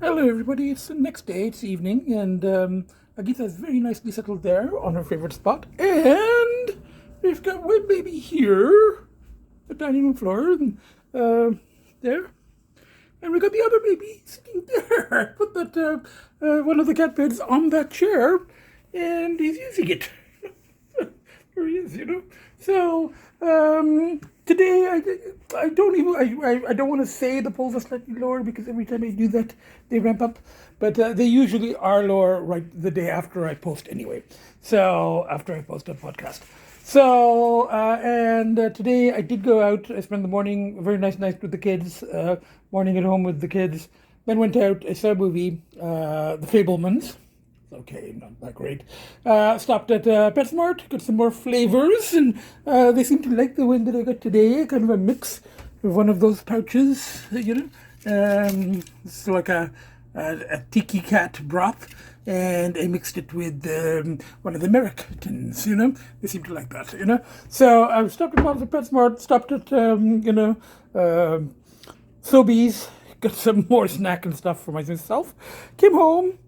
Hello everybody, it's the next day, it's evening, and Agita is very nicely settled there on her favorite spot, and we've got one baby here, the dining room floor, and there, and we got the other baby sitting there. Put that one of the cat beds on that chair, and he's using it. There he is, So today I don't want to say the polls are slightly lower because every time I do that they ramp up, but they usually are lower right the day after I post anyway. So after I post a podcast. So and today I did go out. I spent the morning very nice night with the kids. Morning at home with the kids. Then went out. I saw a movie, The Fabelmans. Okay, not that great. Stopped at PetSmart, got some more flavors, and they seem to like the one that I got today, kind of a mix of one of those pouches, it's like a tiki cat broth, and I mixed it with one of the Merrick tins, They seem to like that, So I stopped at PetSmart, stopped at, Sobeys, got some more snack and stuff for myself, came home,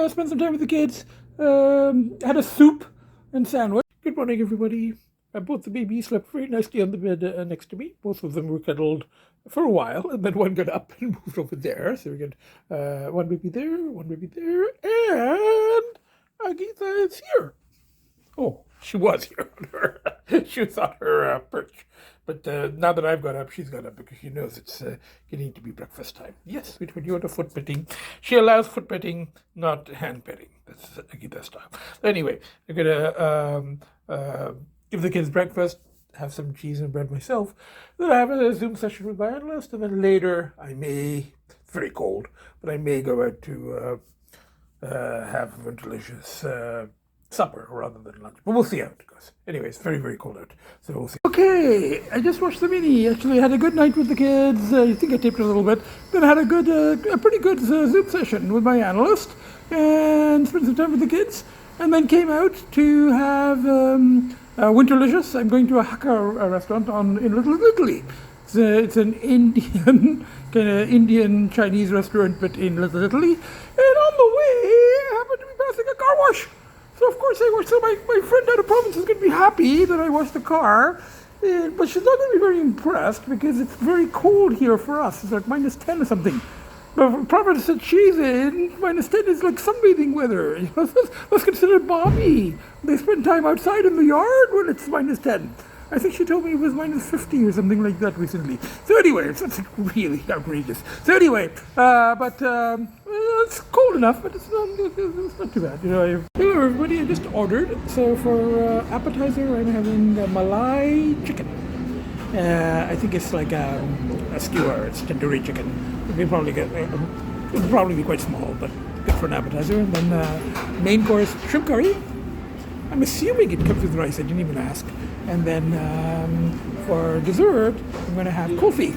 spent some time with the kids, had a soup and sandwich. Good morning, everybody. Both the babies slept very nicely on the bed next to me. Both of them were cuddled for a while, and then one got up and moved over there. So we got one baby there, and Agita is here. Oh, she was here on her. She was on her perch. But now that I've got up, she's got up because she knows it's getting to be breakfast time. Yes, we do the foot petting. She allows foot petting, not hand petting. That's Agita style. Anyway, I'm going to give the kids breakfast, have some cheese and bread myself. Then I have a Zoom session with my analyst, and then later I may, it's very cold, but I may go out to have Winterlicious supper rather than lunch. But we'll see how it goes. Anyway, it's very, very cold out, so we'll see. Okay, I just watched the mini. Actually, I had a good night with the kids. I think I taped a little bit. Then I had a pretty good Zoom session with my analyst and spent some time with the kids. And then came out to have Winterlicious. I'm going to a Hakka restaurant in Little Italy. It's an Indian, kind of Indian Chinese restaurant, but in Little Italy. And on the way, I happened to be passing a car wash. So of course I washed. So my friend out of province is going to be happy that I washed the car, but she's not going to be very impressed because it's very cold here for us. It's like -10 or something. But province that she's in, -10 is like sunbathing weather. That's considered balmy. They spend time outside in the yard when it's -10. I think she told me it was -50 or something like that recently. So anyway, it's really outrageous. So anyway, it's cold enough, but it's not too bad. Hello everybody, I just ordered. So for appetizer, I'm having Malay chicken. I think it's like a skewer. It's tandoori chicken. It'll probably be quite small, but good for an appetizer. And then main course, shrimp curry. I'm assuming it comes with rice. I didn't even ask. And then for dessert, I'm going to have kulfi,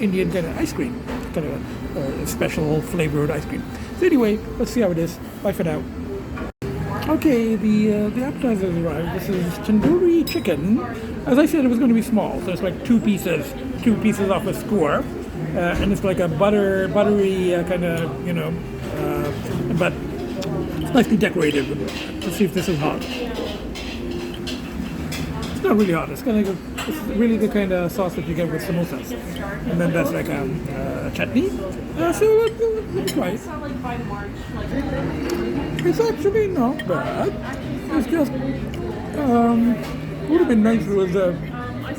Indian kind of ice cream, kind of a special flavored ice cream. So anyway, let's see how it is. Bye for now. Okay, the appetizers arrived. This is tandoori chicken. As I said, it was going to be small, so it's like two pieces off a skewer, and it's like a buttery kind of, but it's nicely decorated. Let's see if this is hot. It's not really hot. It's really the kind of sauce that you get with samosas, and then that's like a chutney. So let me try it. It's actually not bad. It's just would have been nice if it was.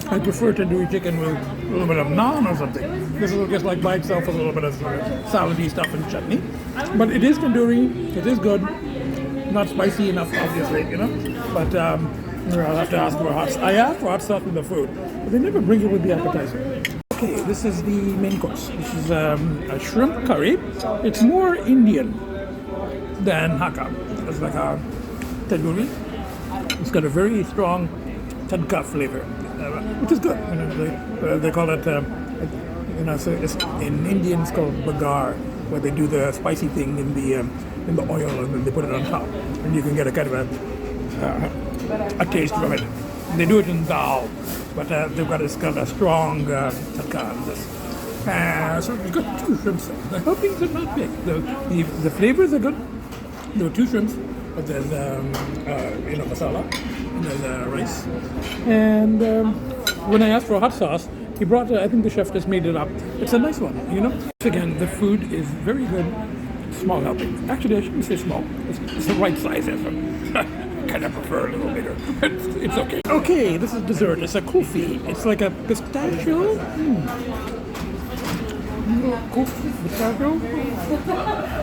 I prefer tandoori chicken with a little bit of naan or something. This is just like by itself a little bit of salady stuff and chutney. But it is tandoori. It is good. Not spicy enough, obviously, But I'll have to ask for hot. I asked for hot sauce with the food, but they never bring it with the appetizer. Okay, this is the main course. This is a shrimp curry. It's more Indian than Hakka. It's like a tandoori. It's got a very strong tadka flavor, which is good. They call it, so it's, in Indian it's called bagar, where they do the spicy thing in the oil and then they put it on top, and you can get a kind of a taste from it. And they do it in dal, but they've got a strong tadka in this. So we've got 2 shrimps. The helpings are not big. The flavors are good. There were 2 shrimps, but there's masala, and there's rice. And when I asked for a hot sauce, he brought. I think the chef just made it up. It's a nice one, Again, the food is very good. Small helping. Actually, I shouldn't say small. It's the right size. I kind of prefer a little bigger. It's okay. Okay, this is dessert. It's a kulfi. It's like a pistachio. Kulfi, pistachio,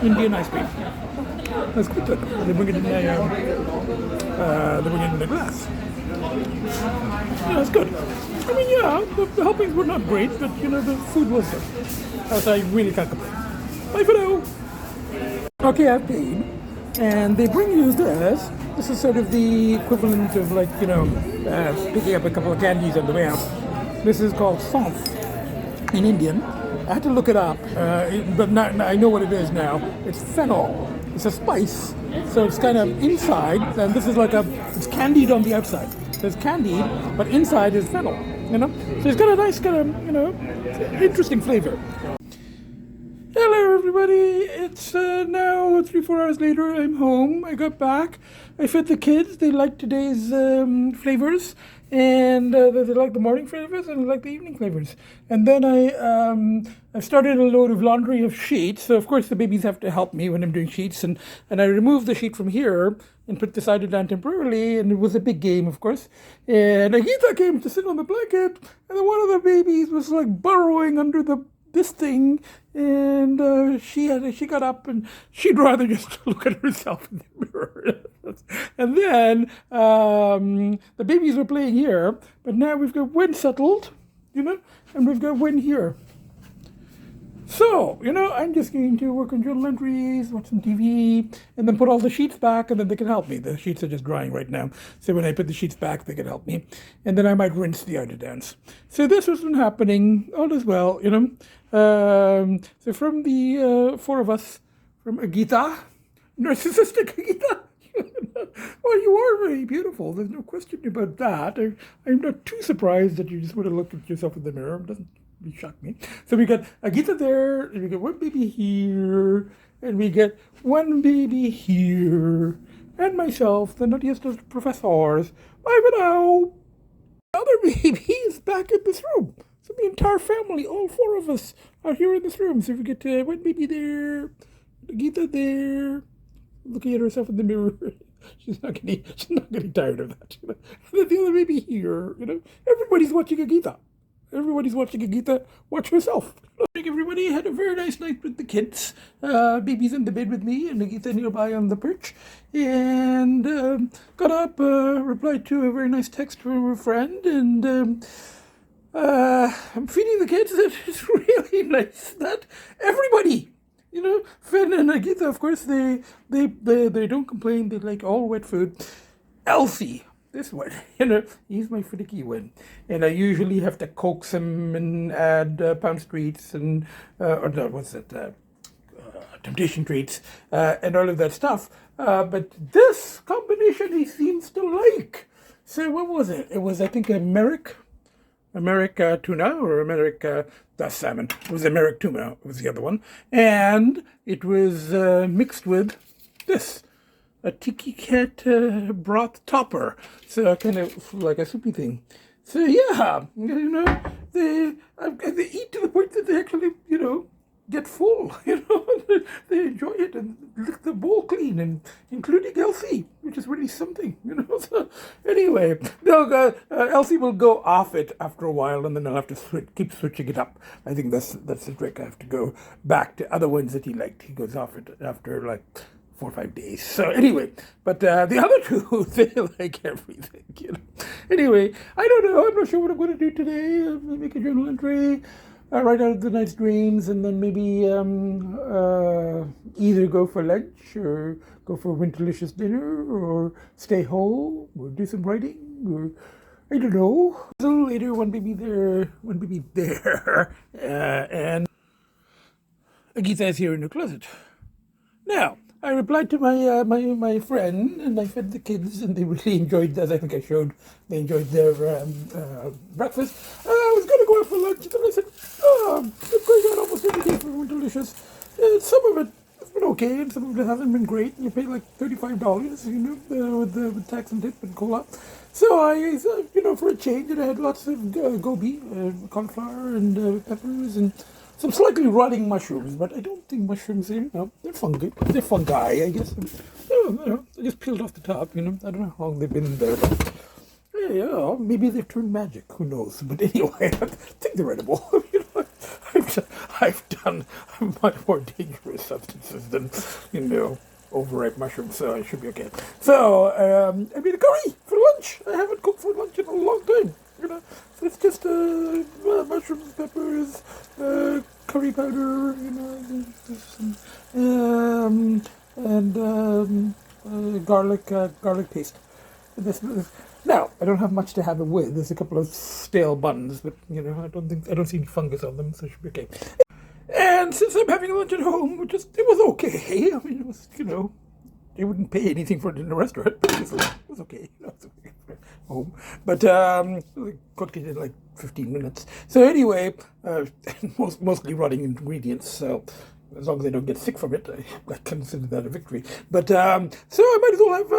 Indian ice cream. That's good. They bring it in the glass. Yeah, it's good. I mean, yeah, the helpings were not great, but the food was good. So I really can't complain. Bye for now. Okay, I've paid, and they bring you this. This is sort of the equivalent of picking up a couple of candies on the way out. This is called saunf in Indian. I had to look it up, but I know what it is now. It's fennel. It's a spice, so it's kind of inside, and this is it's candied on the outside. So it's candied, but inside is fennel, So it's got a nice kind of, interesting flavor. Hello everybody, it's now 3-4 hours later. I'm home. I got back. I fed the kids. They like today's flavors, and they like the morning flavors and they like the evening flavors. And then I started a load of laundry of sheets. So of course the babies have to help me when I'm doing sheets, and I removed the sheet from here and put the side down temporarily, and it was a big game, of course. And Agita came to sit on the blanket, and then one of the babies was burrowing under this thing, and she got up, and she'd rather just look at herself in the mirror. And then the babies were playing here, but now we've got wind settled, and we've got wind here. So, I'm just going to work on journal entries, watch some TV, and then put all the sheets back, and then they can help me. The sheets are just drying right now. So when I put the sheets back, they can help me. And then I might rinse the outer dance. So this has been happening, all as well, So from the 4 of us, from Agita, narcissistic Agita, well, you are very beautiful. There's no question about that. I'm not too surprised that you just want to look at yourself in the mirror. It doesn't really shock me. So we got Agita there, and we got one baby here, and we get one baby here, and myself, the nuttiest of professors. Bye for now. The other baby is back in this room. So the entire family, all 4 of us, are here in this room. So we get one baby there, Agita there, looking at herself in the mirror. She's not getting tired of that. And then the other baby here, everybody's watching Agita. Everybody's watching Agita watch herself. I think everybody had a very nice night with the kids. Baby's in the bed with me, and Agita nearby on the perch. And got up, replied to a very nice text from a friend, and I'm feeding the kids. It's really nice that everybody, Finn and Agita, of course, they don't complain. They like all wet food. Lcee, this one, he's my finicky one, and I usually have to coax him and add pound streets and temptation treats and all of that stuff. But this combination he seems to like. So what was it? It was, I think, America tuna, or America salmon. It was America tuna. It was the other one, and it was mixed with this. A tiki cat broth topper, so kind of like a soupy thing. So yeah, they eat to the point that they actually, get full. They enjoy it and lick the bowl clean, and including Lcee, which is really something. So anyway, Lcee will go off it after a while, and then I'll have to keep switching it up. I think that's the trick. I have to go back to other ones that he liked. He goes off it after 4 or 5 days. So anyway, but the other 2, they like everything, Anyway, I don't know. I'm not sure what I'm going to do today. I'm going to make a journal entry, write out the night's dreams, and then maybe either go for lunch or go for Winterlicious dinner, or stay home, or do some writing, or I don't know. A little later, one baby there, and Agita is here in the closet. Now, I replied to my friend, and I fed the kids, and they really enjoyed, as I think I showed, they enjoyed their breakfast. I was going to go out for lunch, and then I said, I've going out almost every day for Winterlicious. Some of it has been okay, and some of it hasn't been great. You pay like $35, with tax and tip and cola. So for a change, and I had lots of goby, cauliflower, and peppers, and some slightly rotting mushrooms. But I don't think mushrooms, they're fungi. They're fungi, I guess. I just peeled off the top. I don't know how long they've been in there. But, yeah, maybe they've turned magic. Who knows? But anyway, I think they're edible. I've done much more dangerous substances than, overripe mushrooms, so I should be okay. So, I made a curry for lunch. I haven't cooked for lunch in a long time. So it's just mushrooms, peppers, curry powder, and garlic paste. Now, I don't have much to have it with. There's a couple of stale buns, but I don't see any fungus on them, so it should be okay. And since I'm having lunch at home, it was okay. I mean, it was, they wouldn't pay anything for it in the restaurant, but it was okay. It was okay for home. But we cooked it in like 15 minutes. So anyway, mostly rotting ingredients. So as long as I don't get sick from it, I consider that a victory. But so I might as well have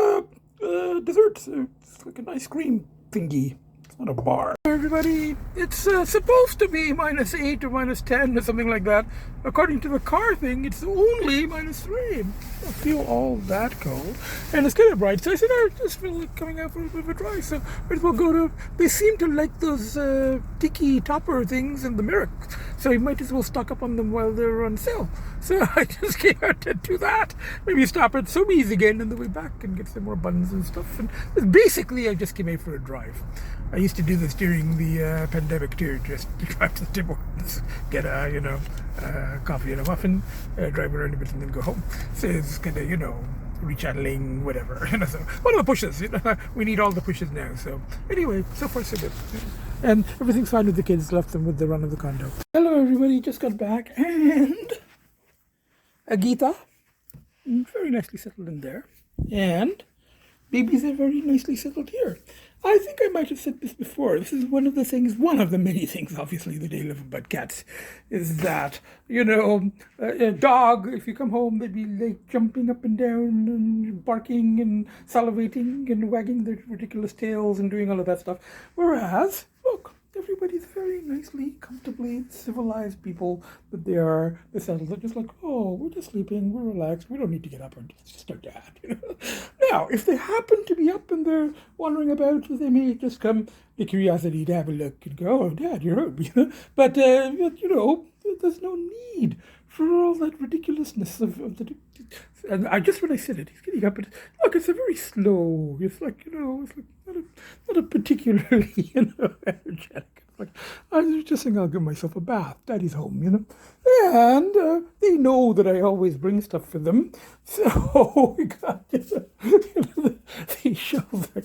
dessert. So it's like an ice cream thingy. It's not a bar. Everybody, it's supposed to be -8 or -10 or something like that. According to the car thing, it's only -3. I feel all that cold, and it's kind of bright. So I said, I just feel like coming out for a bit of a drive. So might as well go to. They seem to like those tiki topper things in the Merrick, so you might as well stock up on them while they're on sale. So I just came out to do that. Maybe stop at Sobeys again on the way back and get some more buns and stuff. And basically, I just came out for a drive. I used to do this during the pandemic too, just drive to the Tim Hortons, get a coffee and a muffin, drive around a bit and then go home. So it's kind of, rechanneling, whatever. So one of the pushes, we need all the pushes now. So anyway, so far so good. And everything's fine with the kids, left them with the run of the condo. Hello everybody, just got back, and Agita, very nicely settled in there. And babies are very nicely settled here. I think I might have said this before. This is one of the many things, obviously, that they love about cats, is that, a dog, if you come home, they'd be like jumping up and down and barking and salivating and wagging their ridiculous tails and doing all of that stuff. Whereas, look, everybody's very nicely, comfortably civilized people that they are. They're settled. They're just like, oh, we're just sleeping, we're relaxed, we don't need to get up and start to act. Now, if they happen to be up and they're wandering about, they may just come the curiosity to have a look and go, oh, Dad, you're home. But there's no need for all that ridiculousness of the. And when I said it, he's getting up, and look, it's a very slow. It's like it's like not a particularly energetic. It's like I was just saying, I'll give myself a bath. Daddy's home, and they know that I always bring stuff for them. So we got these shelves are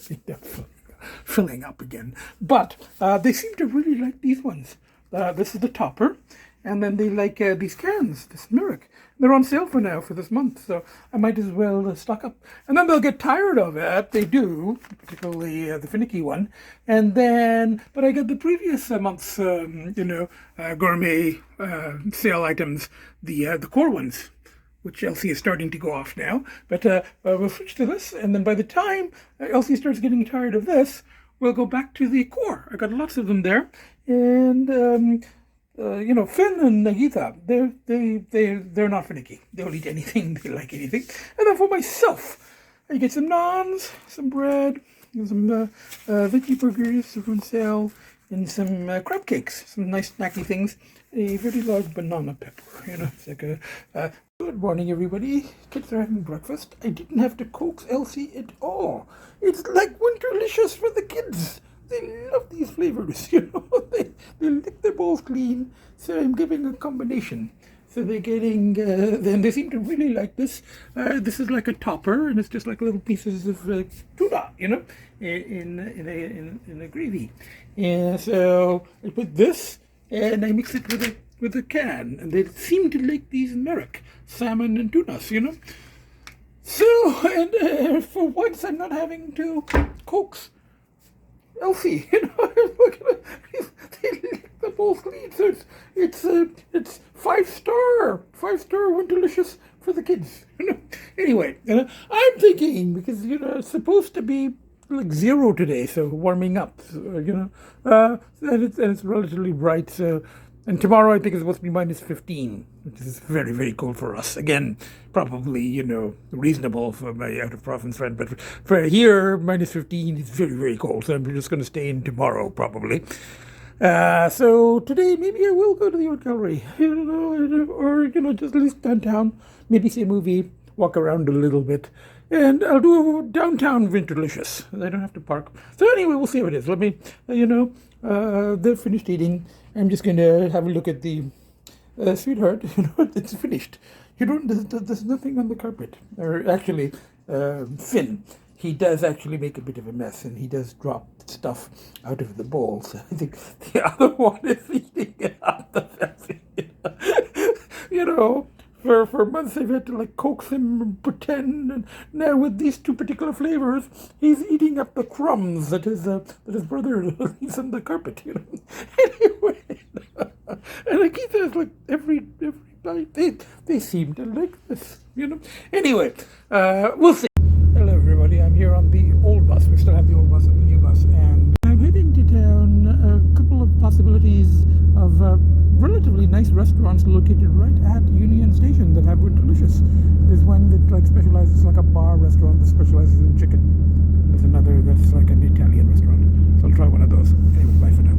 filling up again. But they seem to really like these ones. This is the topper. And then they like these cans, this Merrick. They're on sale for now for this month, so I might as well stock up. And then they'll get tired of it. They do, particularly the finicky one. And then, but I got the previous month's, gourmet sale items, the core ones, which Lcee is starting to go off now. But we'll switch to this, and then by the time Lcee starts getting tired of this, we'll go back to the core. I got lots of them there, and. Finn and Agita, they're not finicky. They'll eat anything, they like anything. And then for myself, I get some naans, some bread, and some veggie burgers on sale, and some crab cakes, some nice snacky things. A very large banana pepper, it's like a... Good morning, everybody. Kids are having breakfast. I didn't have to coax Lcee at all. It's like Winterlicious for the kids. They love these flavors, they lick their bowls clean, so I'm giving a combination. So they're getting, then they seem to really like this. This is like a topper, and it's just like little pieces of tuna, in a gravy. And so I put this, and I mix it with a can, and they seem to like these Merrick, salmon and tunas, So, and for once I'm not having to coax Lcee, they lick the bowl sleeve. So it's 5-star Winterlicious for the kids. Anyway, I'm thinking, because it's supposed to be like 0 today, so warming up. So, and it's relatively bright. So, and tomorrow I think it's supposed to be -15, which is very, very cold for us. Again, probably reasonable for my out of province friend, but for here -15 is very, very cold. So I'm just going to stay in tomorrow probably. So today maybe I will go to the art gallery, or just at least downtown, maybe see a movie, walk around a little bit, and I'll do a downtown Winterlicious. I don't have to park. So anyway, we'll see how it is. Let me, they're finished eating. I'm just going to have a look at the sweetheart. It's finished. There's nothing on the carpet. Or actually, Finn. He does actually make a bit of a mess, and he does drop stuff out of the bowl. So I think the other one is eating it out the fancy. For months I've had to coax him and pretend, and now with these 2 particular flavors, he's eating up the crumbs that his brother leaves on the carpet. Anyway, and Agita is every bite. They seem to like this. Anyway, we'll see. Hello everybody, I'm here on the old bus. We still have the old bus and the new bus, and I'm heading to town. A couple of possibilities of relatively nice restaurants located right at Union Station that have Winterlicious. There's one that specializes like a bar restaurant that specializes in chicken. There's another that's like an Italian restaurant. So I'll try one of those. Anyway, bye for now.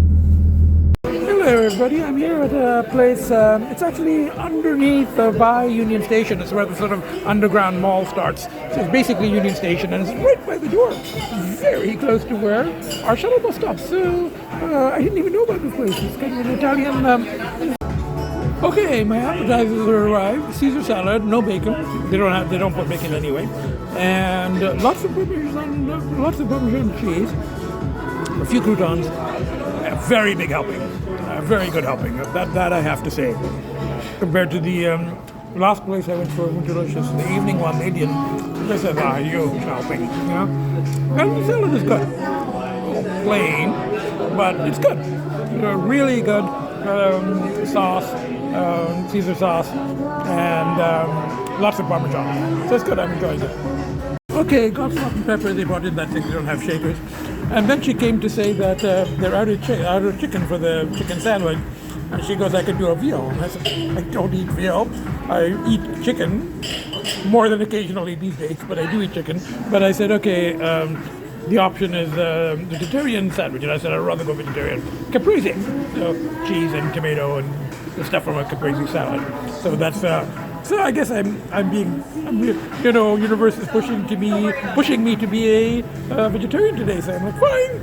Hello everybody, I'm here at a place, it's actually underneath by Union Station. It's where the sort of underground mall starts. So it's basically Union Station, and it's right by the door, very close to where our shuttle bus stops. So I didn't even know about this place. It's kind of an Italian. Okay, my appetizers are arrived. Caesar salad, no bacon. They don't put bacon anyway, and lots of Parmesan cheese, a few croutons, a very big helping. A very good helping. That I have to say. Compared to the last place I went for Winterlicious, the evening one, they did. This is a huge helping. And the salad is good. Plain, but it's good. Really good sauce, Caesar sauce, and lots of Parmesan. So it's good. I'm enjoying it. Okay, got salt and pepper. They brought in that thing. They don't have shakers. And then she came to say that they're out of chicken for the chicken sandwich. And she goes, I could do a veal. And I said, I don't eat veal. I eat chicken more than occasionally these days, but I do eat chicken. But I said, okay, the option is the vegetarian sandwich. And I said, I'd rather go vegetarian. Caprese, so cheese and tomato and the stuff from a caprese salad. So that's so I guess universe is pushing me to be a vegetarian today. So I'm like, fine,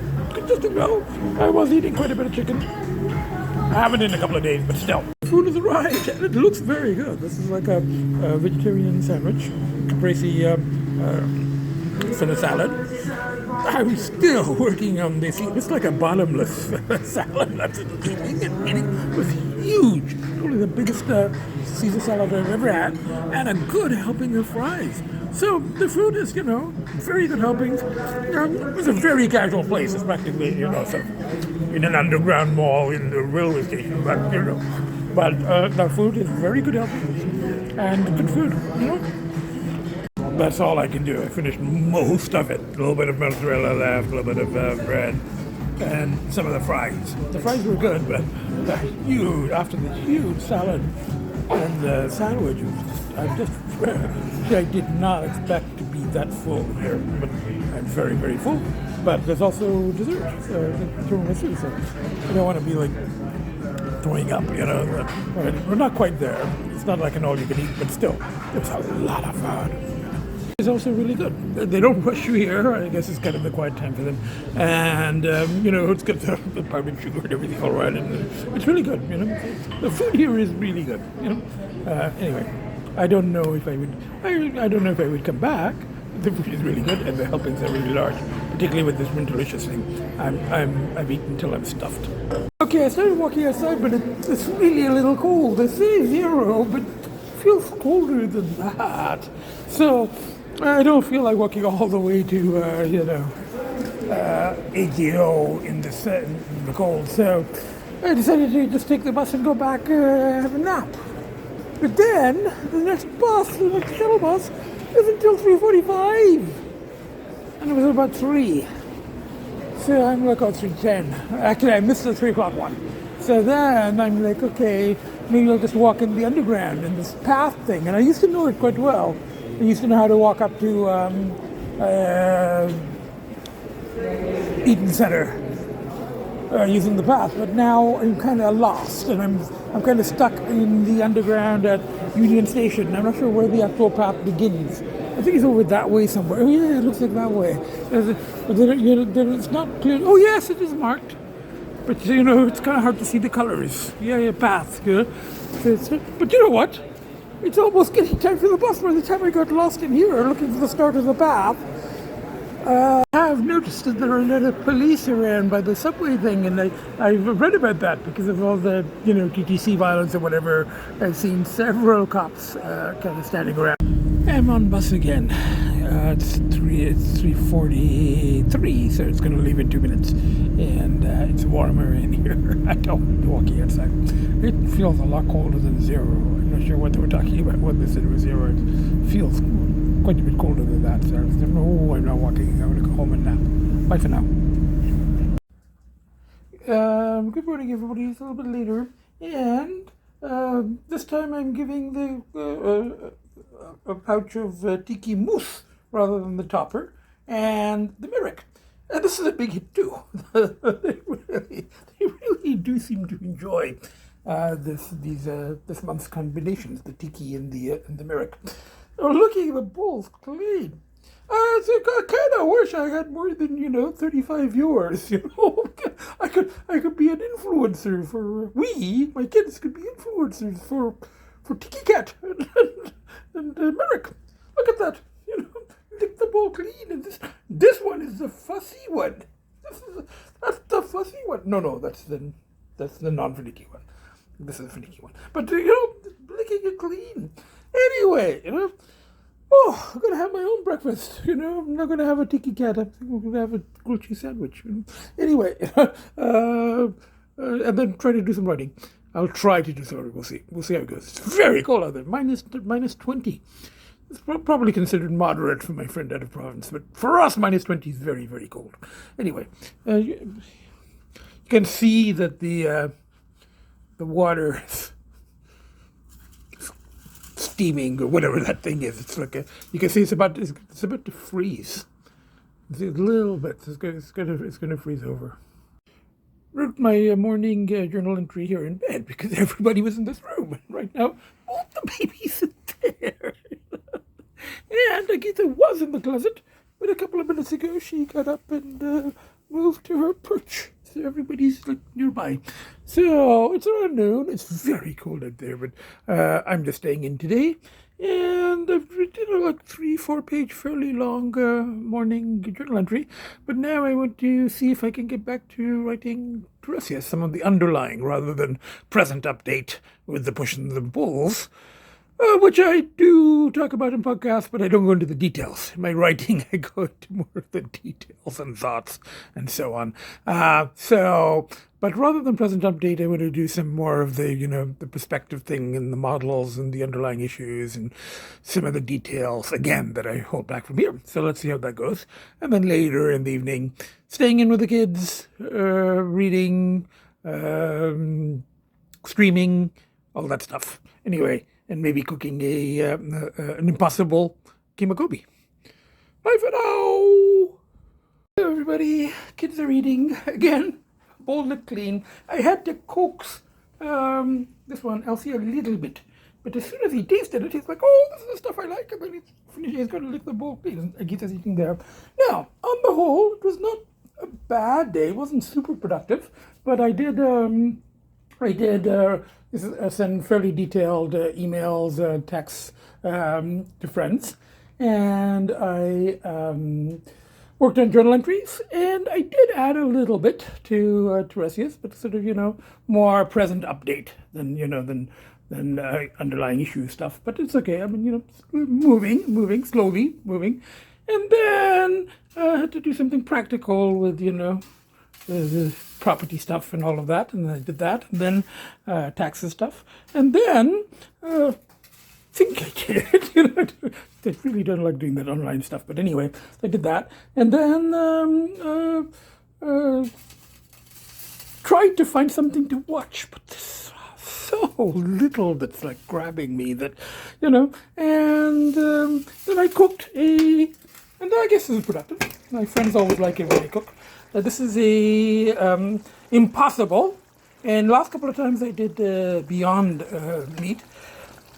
just as well. I was eating quite a bit of chicken. I haven't in a couple of days, but still. Food has arrived, and it looks very good. This is like a vegetarian sandwich, caprese fennel salad. I'm still working on this. It's like a bottomless salad. I'm eating and eating. It was huge. Probably the biggest Caesar salad I've ever had, and a good helping of fries. So the food is, very good helpings. It's a very casual place. It's practically, sort of in an underground mall in the railway station. But the food is very good helpings and good food. That's all I can do. I finished most of it. A little bit of mozzarella left, a little bit of bread, and some of the fries. The fries were good, but after the huge salad and the sandwich, I did not expect to be that full here, but I'm very, very full. But there's also dessert, tiramisu, so I don't want to be throwing up, We're not quite there. It's not like an all-you-can-eat, but still, it's a lot of food. It's also really good. They don't rush you here. I guess it's kind of the quiet time for them. And, it's got the powdered sugar and everything all right. And it's really good, The food here is really good, Anyway, I don't know if I would come back. The food is really good and the helpings are really large, particularly with this Winterlicious thing. I've eaten until I'm stuffed. Okay, I started walking outside, but it's really a little cold. They say 0, but it feels colder than that. So I don't feel like walking all the way to, AGO in the cold. So I decided to just take the bus and go back have a nap. But then the next bus, the next shuttle bus, is until 3:45, and it was about 3. So I'm like, oh, 3:10. Actually, I missed the 3 o'clock one. So then I'm like, okay, maybe I'll just walk in the underground in this path thing. And I used to know it quite well. I used to know how to walk up to Eaton Center using the path. But now I'm kind of lost, and I'm kind of stuck in the underground at Union Station. I'm not sure where the actual path begins. I think it's over that way somewhere. Oh yeah, it looks like that way. But it's not clear. Oh yes, it is marked. But it's kind of hard to see the colors. Yeah, path. Yeah. But you know what? It's almost getting time for the bus. By the time I got lost in here looking for the start of the path, I have noticed that there are a lot of police around by the subway thing, and I've read about that because of all the TTC violence or whatever. I've seen several cops kind of standing around. I'm on bus again. It's 3:43, so it's going to leave in 2 minutes, and it's warmer in here. I don't like walking outside. It feels a lot colder than 0. I'm not sure what they were talking about when they said it was 0. It feels quite a bit colder than that. So no, I'm not walking. I'm going to go home and nap. Bye for now. Good morning, everybody. It's a little bit later, and this time I'm giving a pouch of tiki mousse rather than the topper, and the Merrick. And this is a big hit too. They really do seem to enjoy this month's combinations, the tiki and the Merrick. Looking at the bowls clean. I kind of wish I had more than 35 viewers. I could be an influencer for my kids could be influencers for Tiki Cat and Merrick. Look at that. Lick the bowl clean, and this one is the fussy one. That's the fussy one. No, that's the non-finicky one. This is the finicky one. But licking it clean. Anyway, I'm gonna have my own breakfast. I'm not gonna have a tiki cat. I'm gonna have a grilled cheese sandwich. Anyway, and then try to do some writing. I'll try to do some writing. We'll see. We'll see how it goes. It's very cold out there. Minus 20. It's probably considered moderate for my friend out of province, but for us, minus 20 is very, very cold. Anyway, you can see that the water is steaming or whatever that thing is. It's like you can see it's about to freeze. It's a little bit. It's gonna freeze over. Wrote my morning journal entry here in bed because everybody was in this room, and right now all the babies are there. And Agita was in the closet, but a couple of minutes ago she got up and moved to her perch. So everybody's nearby. So it's around noon. It's very cold out there, but I'm just staying in today. And I've written a 3-4 page fairly long morning journal entry. But now I want to see if I can get back to writing some of the underlying rather than present update with the pushing the bulls. Which I do talk about in podcasts, but I don't go into the details. In my writing, I go into more of the details and thoughts and so on. But rather than present update, I want to do some more of the, the perspective thing and the models and the underlying issues and some of the details, again, that I hold back from here. So let's see how that goes. And then later in the evening, staying in with the kids, reading, streaming, all that stuff. Anyway, and maybe cooking an impossible kimagobi. Bye for now! Hello everybody, kids are eating again, bowl licked clean. I had to coax this one, Lcee, a little bit. But as soon as he tasted it, he's like, oh, this is the stuff I like. And then he's going to lick the bowl clean. And Agita's eating there. Now, on the whole, it was not a bad day. It wasn't super productive. But I did send fairly detailed emails, texts to friends, and I worked on journal entries, and I did add a little bit to Teresias, but sort of more present update than underlying issue stuff. But it's okay. I mean moving slowly, and then I had to do something practical with the property stuff and all of that, and I did that, and then taxes stuff, and then think I did. I really don't like doing that online stuff, but anyway, I did that, and then tried to find something to watch, but there's so little that's like grabbing me that, and then I cooked and I guess this is productive. My friends always like it when I cook. This is a impossible, and last couple of times I did Beyond Meat.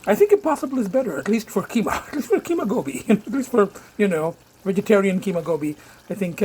I think impossible is better, at least for keema, at least for keema gobi, at least for, vegetarian keema gobi. I think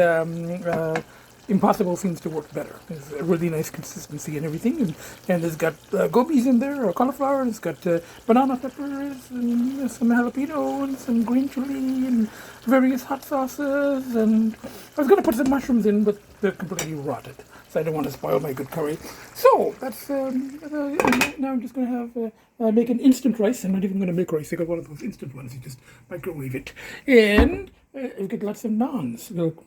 impossible seems to work better. There's a really nice consistency and everything, and it's got gobis in there, or cauliflower, and it's got banana peppers, and some jalapeno, and some green chili, and various hot sauces, and I was going to put some mushrooms in, but they're completely rotted, so I don't want to spoil my good curry. So that's now I'm just going to have make an instant rice. I'm not even going to make rice. I got one of those instant ones. You just microwave it, and you get lots of naans. Look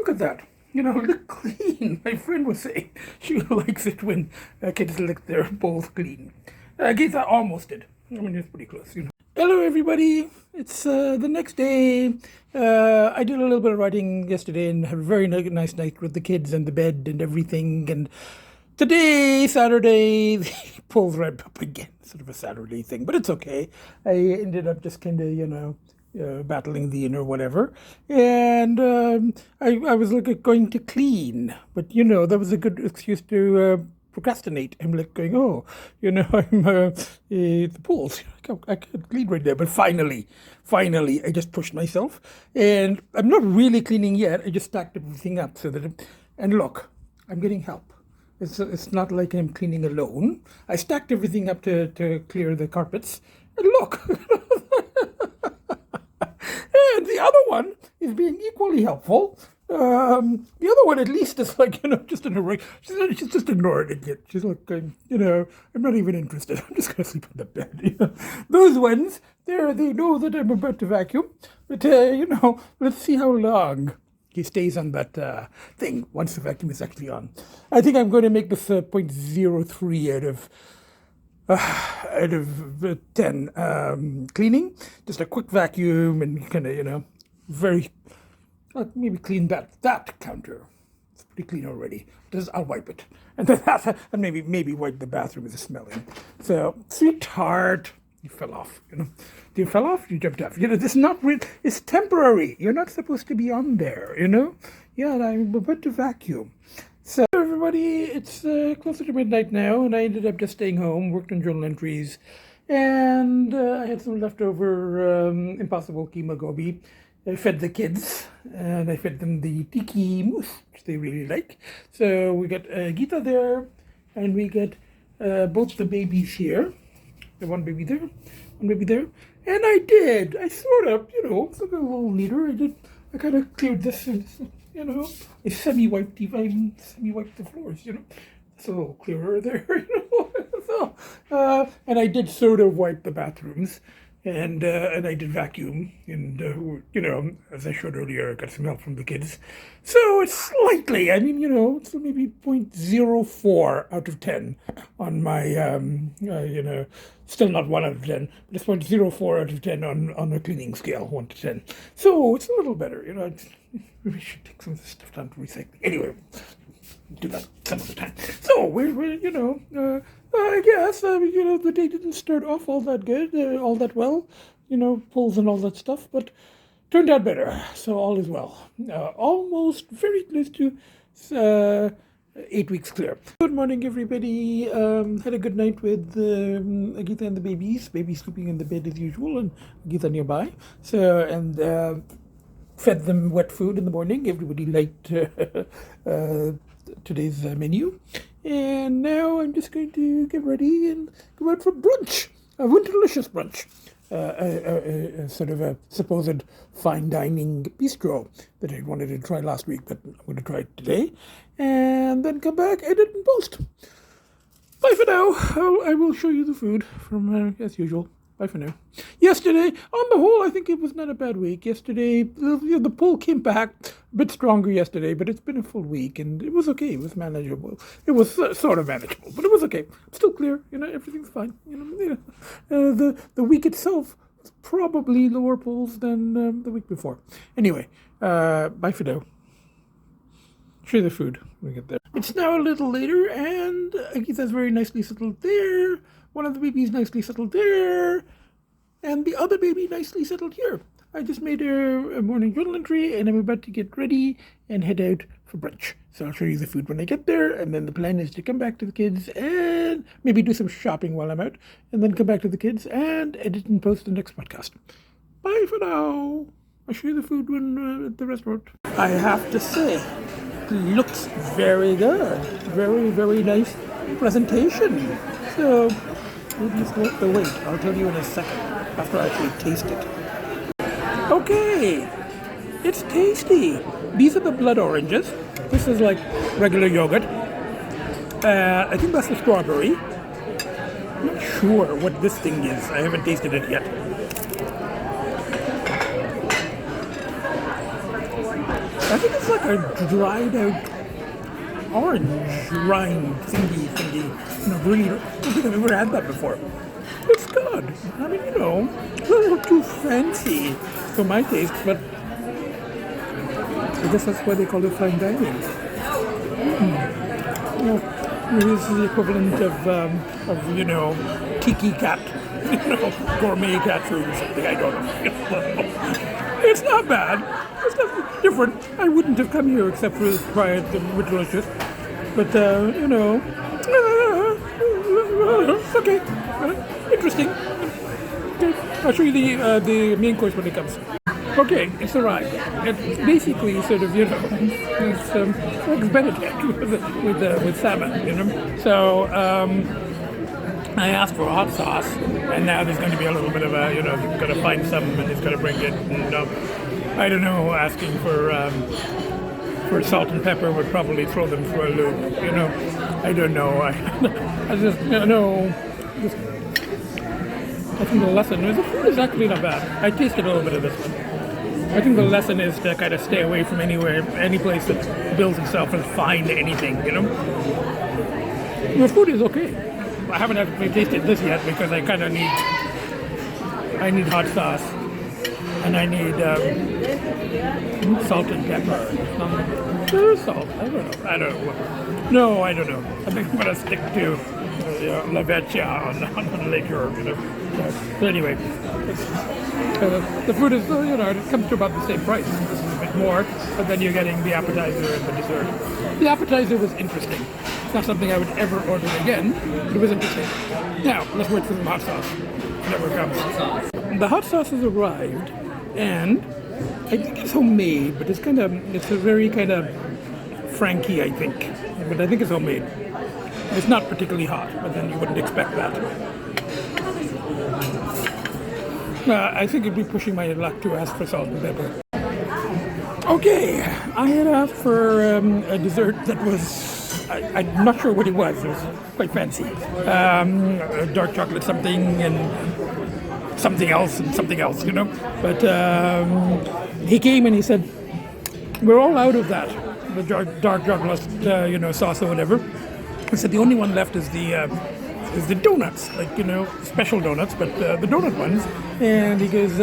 at that. Look clean. My friend was saying she likes it when kids lick their bowls clean. Agita almost did. I mean, it's pretty close, Hello, everybody. It's the next day. I did a little bit of writing yesterday and had a very nice night with the kids and the bed and everything. And today, Saturday, the polls ramped up again. Sort of a Saturday thing, but it's okay. I ended up just kind of, battling the inner whatever, and I was going to clean, but that was a good excuse to procrastinate. I'm like going, I'm the pools. I could clean right there, but finally, I just pushed myself, and I'm not really cleaning yet. I just stacked everything up so that, and look, I'm getting help. It's not like I'm cleaning alone. I stacked everything up to clear the carpets, and look. And the other one is being equally helpful. The other one, at least, is like, just in a ring. She's just ignoring it yet. She's like, I'm not even interested. I'm just going to sleep in the bed. Those ones, they know that I'm about to vacuum. But, let's see how long he stays on that thing once the vacuum is actually on. I think I'm going to make this 0.03 out of 10 cleaning. Just a quick vacuum and kind of, very, maybe clean that counter. It's pretty clean already. I'll wipe it. And then and maybe wipe the bathroom if it's smelling. So, sweetheart, you fell off, You fell off, you jumped off. This is not real, it's temporary. You're not supposed to be on there, Yeah, I'm about to vacuum. So everybody, it's closer to midnight now, and I ended up just staying home, worked on journal entries, and I had some leftover impossible keema gobi. I fed the kids, and I fed them the tiki mousse, which they really like. So we got Agita there, and we got both the babies here. The one baby there, one baby there. And I sort of, it's like a little neater. I kind of cleared this, I semi-wiped the floors, It's a little clearer there, So, and I did sort of wipe the bathrooms, and I did vacuum, and, as I showed earlier, I got some help from the kids. So it's slightly, it's maybe 0.04 out of 10 on my, still not 1 out of 10, but it's 0.04 out of 10 on a cleaning scale, 1 to 10. So it's a little better, we should take some of this stuff down to recycling. Anyway, do that some other time. So we're I guess, the day didn't start off all that good, all that well, pulls and all that stuff, but turned out better. So all is well. Almost very close to 8 weeks clear. Good morning, everybody. Had a good night with Agita and the babies. Babies sleeping in the bed as usual, and Agita nearby. So, and fed them wet food in the morning. Everybody liked today's menu. And now I'm just going to get ready and go out for brunch, a Winterlicious brunch. Sort of a supposed fine dining bistro that I wanted to try last week, but I'm going to try it today. And then come back, edit and post. Bye for now. I will show you the food from as usual. Bye for now. Yesterday, on the whole, I think it was not a bad week. Yesterday, the pull came back a bit stronger yesterday, but it's been a full week, and it was okay. It was manageable. It was sort of manageable, but it was okay. Still clear, everything's fine. The week itself was probably lower pulls than the week before. Anyway, bye for now. Share the food when we get there. It's now a little later, and Agita's very nicely settled there. One of the babies nicely settled there, and the other baby nicely settled here. I just made a morning journal entry, and I'm about to get ready and head out for brunch. So I'll show you the food when I get there, and then the plan is to come back to the kids and maybe do some shopping while I'm out, and then come back to the kids and edit and post the next podcast. Bye for now. I'll show you the food when at the restaurant. I have to say, looks very good. Very, very nice presentation. So it is worth the wait. I'll tell you in a second after I actually taste it. Okay, it's tasty. These are the blood oranges. This is like regular yogurt. I think that's the strawberry. I'm not sure what this thing is. I haven't tasted it yet. I think it's like a dried out orange rind thingy. Really, I don't think I've ever had that before. It's good. I mean, a little too fancy for my taste, but I guess that's why they call it fine dining. Maybe this is the equivalent of tiki cat, gourmet cat food or something. I don't know. It's not bad. It's not different. I wouldn't have come here except for try it the Winterlicious. But it's okay. Interesting. Okay. I'll show you the main course when it comes. Okay, it's arrived. It's basically sort of it's like Benedict with salmon. So I asked for a hot sauce, and now there's going to be a little bit of a got to find some, and he's going to bring it. And, I don't know. Asking for salt and pepper would probably throw them for a loop. I don't know. I just I think the lesson is the food is actually not bad. I tasted a little bit of this one. I think the lesson is to kind of stay away from any place that bills itself as fine anything. The food is okay. I haven't actually tasted this yet because I kind of need hot sauce. And I need salt and pepper. There's salt. I don't know. No, I don't know. I think I'm going to stick to La Vecchia on later. But anyway, the food is, it comes to about the same price. This is a bit more, but then you're getting the appetizer and the dessert. The appetizer was interesting. It's not something I would ever order again, but it was interesting. Now, let's wait for some hot sauce. Whenever it comes. The hot sauce has arrived. And I think it's homemade, but it's a very kind of Frankie, I think. But I think it's homemade. It's not particularly hot, but then you wouldn't expect that. I think it'd be pushing my luck to ask for salt and pepper. Okay, I had asked for a dessert that was, I'm not sure what it was. It was quite fancy. Dark chocolate something and something else, But he came and he said, we're all out of that, the dark chocolate, sauce or whatever. He said the only one left is the donuts, special donuts, but the donut ones. And he goes,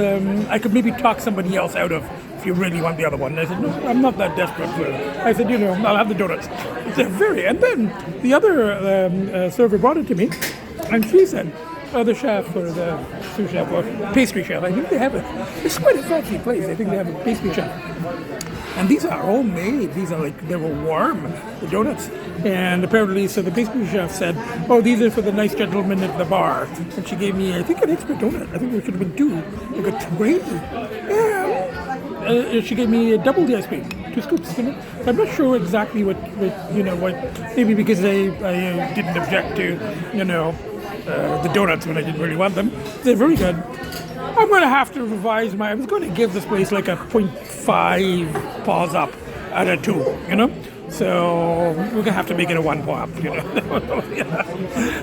I could maybe talk somebody else out of if you really want the other one. And I said, no, I'm not that desperate for it. I said, I'll have the donuts. And then the other server brought it to me, and she said, the chef or the sous chef or pastry chef, I think they have it. It's quite a fancy place. I think they have a pastry chef. And these are homemade. These are they were warm, the donuts. And apparently, so the pastry chef said, oh, these are for the nice gentleman at the bar. And she gave me, I think, an extra donut. I think there should have been two. I got great. And she gave me double the ice cream, 2 scoops. So I'm not sure exactly what maybe because I didn't object to, the donuts when I didn't really want them. They're very good. I'm going to have to revise I was going to give this place like a 0.5 paws up out of 2, So we're going to have to make it a 1 paw up,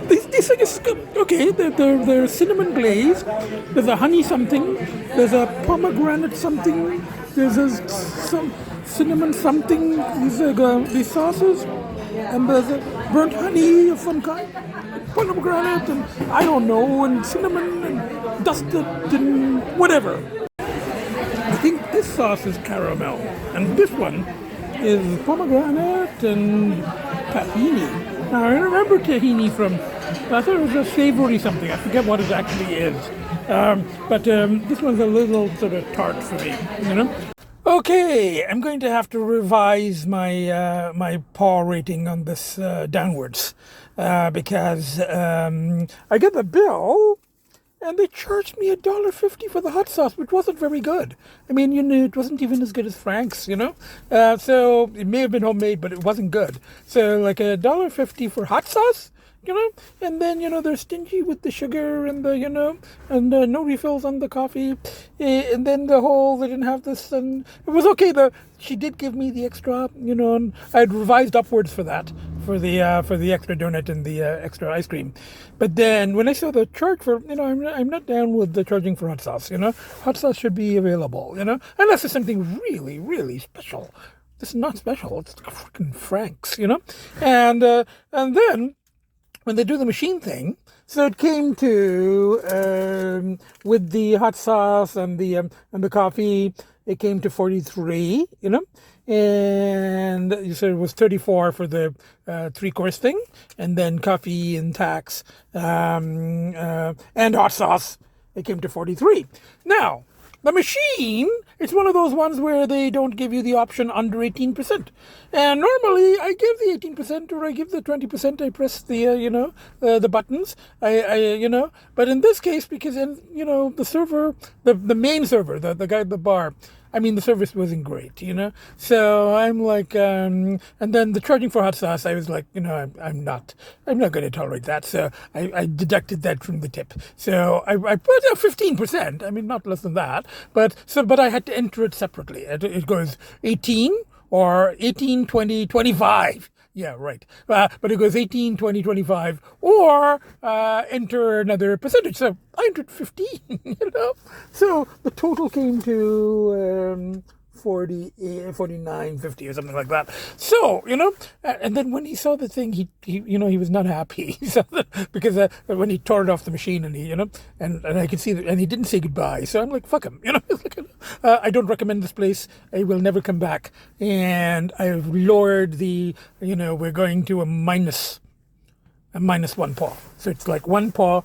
These These things, okay, they're cinnamon glazed. There's a honey something. There's a pomegranate something. There's some cinnamon something. These sauces, and there's a burnt honey of some kind, pomegranate, and I don't know, and cinnamon, and dusted, and whatever. I think this sauce is caramel, and this one is pomegranate and tahini. Now, I remember tahini from, I thought it was a savory something. I forget what it actually is. But this one's a little sort of tart for me, you know? Okay, I'm going to have to revise my paw rating on this downwards because I get the bill and they charged me $1.50 for the hot sauce, which wasn't very good. I mean, it wasn't even as good as Frank's, so it may have been homemade, but it wasn't good. So like $1.50 for hot sauce, and then, they're stingy with the sugar and and no refills on the coffee. And then they didn't have this, and it was okay. She did give me the extra, and I had revised upwards for that, for the extra donut and the extra ice cream. But then when I saw the charge for, I'm not down with the charging for hot sauce, Hot sauce should be available, unless it's something really, really special. This is not special. It's like freaking Frank's, And then when they do the machine thing, so it came to with the hot sauce and the coffee, it came to 43, and you said it was 34 for the 3-course thing, and then coffee and tax and hot sauce, it came to 43. Now, the machine, it's one of those ones where they don't give you the option under 18%. And normally I give the 18% or I give the 20%. I press the, the buttons. But in this case, because, the server, the main server, the guy at the bar, I mean, the service wasn't great, So I'm like, and then the charging for hot sauce, I was like, I'm not going to tolerate that. So I deducted that from the tip. So I put 15%. I mean, not less than that. But I had to enter it separately. It goes 18 or 18, 20, 25. Yeah, right. But it goes 18, 20, 25, or enter another percentage. So I entered 15, So the total came to 49, 50 or something like that. So, and then when he saw the thing, he was not happy. Because when he tore it off the machine and and I could see that, and he didn't say goodbye. So I'm like, fuck him, I don't recommend this place. I will never come back. And I've lowered we're going to a minus 1 paw. So it's like 1 paw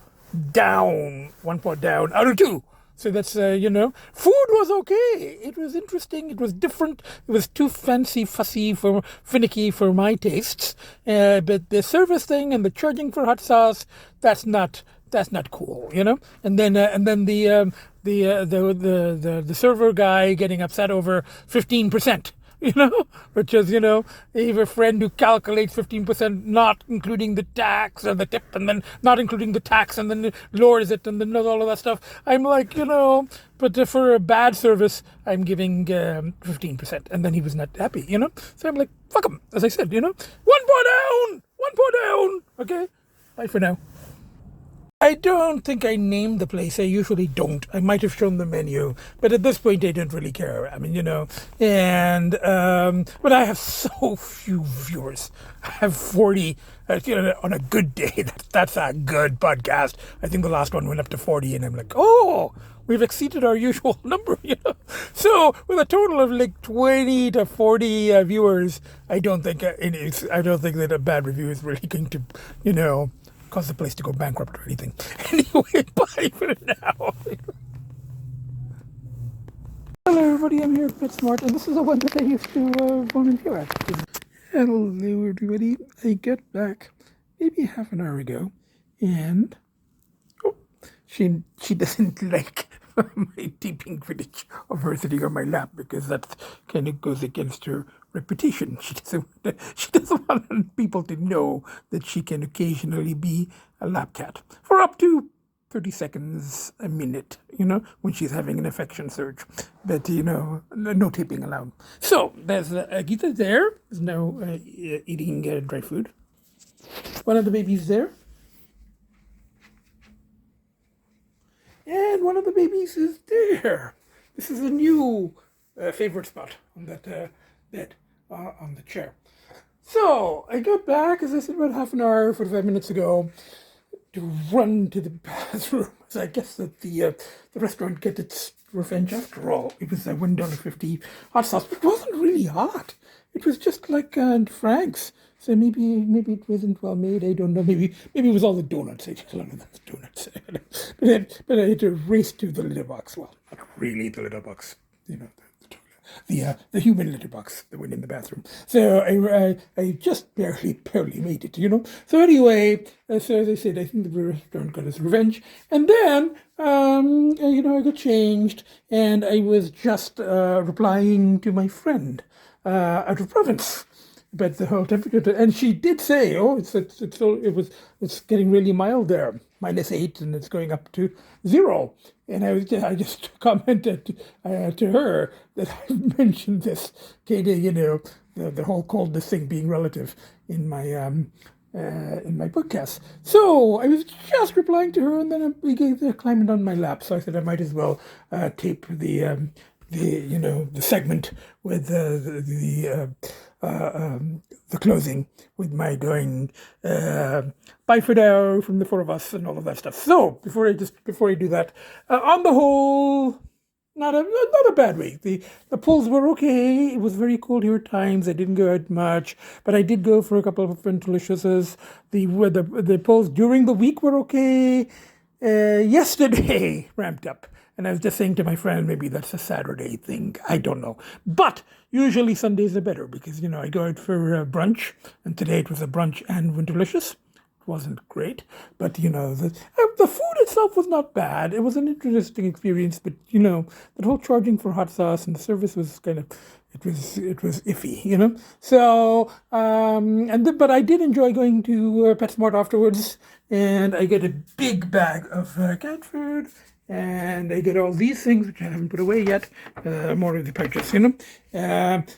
down out of 2. So that's, food was okay. It was interesting. It was different. It was too fancy, fussy, finicky for my tastes. But the service thing and the charging for hot sauce, that's not cool, And then the server guy getting upset over 15%. Which is, you have a friend who calculates 15%, not including the tax or the tip, and then not including the tax, and then lowers it, and then does all of that stuff. I'm like, but for a bad service, I'm giving 15%. And then he was not happy, So I'm like, fuck him, as I said, 1 paw down, okay? Bye for now. I don't think I named the place. I usually don't. I might have shown the menu, but at this point I don't really care. I mean, and but I have so few viewers. I have 40. On a good day, that's a good podcast. I think the last one went up to 40, and I'm like, oh, we've exceeded our usual number. So with a total of like 20 to 40 viewers, I don't think that a bad review is really going to, cause the place to go bankrupt or anything. Anyway, bye for now. Hello everybody, I'm here at BitSmart, and this is the one that I used to volunteer at. Hello everybody, I get back maybe half an hour ago, and she doesn't like my deeping critic of her sitting on my lap, because that kind of goes against her reputation. She doesn't want people to know that she can occasionally be a lap cat for up to 30 seconds a minute, when she's having an affection surge. But, no taping allowed. So there's Agita there, is now eating dry food. One of the babies there. and one of the babies is there. This is a new favorite spot on that bed, on the chair. So I got back, as I said, about half an hour, 45 minutes ago, to run to the bathroom. So I guess that the restaurant get its revenge after all. It was $1.50 hot sauce, but it wasn't really hot. It was just like Frank's. So maybe it wasn't well made. I don't know. Maybe it was all the donuts. I just love those donuts. but I had to race to the litter box. Well, not really the litter box. You know, the human litter box that went in the bathroom. So I just barely made it, you know. So anyway, so as I said, I think the restaurant got its revenge. And then, you know, I got changed, and I was just replying to my friend out of province about the whole temperature. And she did say, "Oh, it's getting really mild there, -8, and it's going up to 0." And I just commented to her that I mentioned this kind of, you know, the whole coldness thing being relative in my podcast. So I was just replying to her, and then they climbed on my lap. So I said I might as well tape the you know, the segment with the closing with my going bye for now from the four of us and all of that stuff. So before I do that, on the whole, not a bad week. The polls were okay. It was very cold here at times. I didn't go out much, but I did go for a couple of Winterliciouses. The polls during the week were okay. Yesterday ramped up. And I was just saying to my friend, maybe that's a Saturday thing. I don't know. But usually Sundays are better because, you know, I go out for brunch. And today it was a brunch and Winterlicious. It wasn't great. But, you know, the food itself was not bad. It was an interesting experience. But, you know, that whole charging for hot sauce and the service was kind of, it was iffy, you know. So, but I did enjoy going to PetSmart afterwards. And I get a big bag of cat food. And I get all these things, which I haven't put away yet, more of the purchase, you know.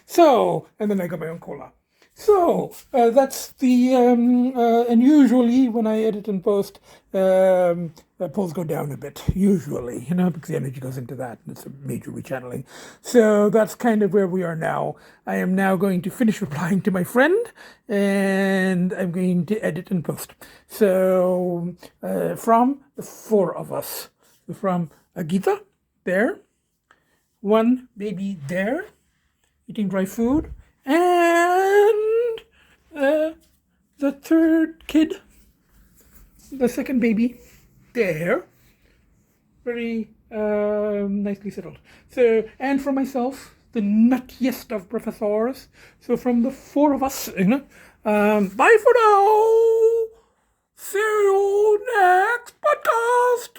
So, and then I got my own cola. So, that's the, and usually when I edit and post, polls go down a bit, usually, you know, because the energy goes into that, and it's a major rechanneling. So that's kind of where we are now. I am now going to finish replying to my friend, and I'm going to edit and post. So, from the four of us, from Agita, there, one baby there, eating dry food, and the third kid, the second baby, there, very nicely settled. So, and for myself, the nuttiest of professors. So from the four of us, you know, bye for now. See you next podcast.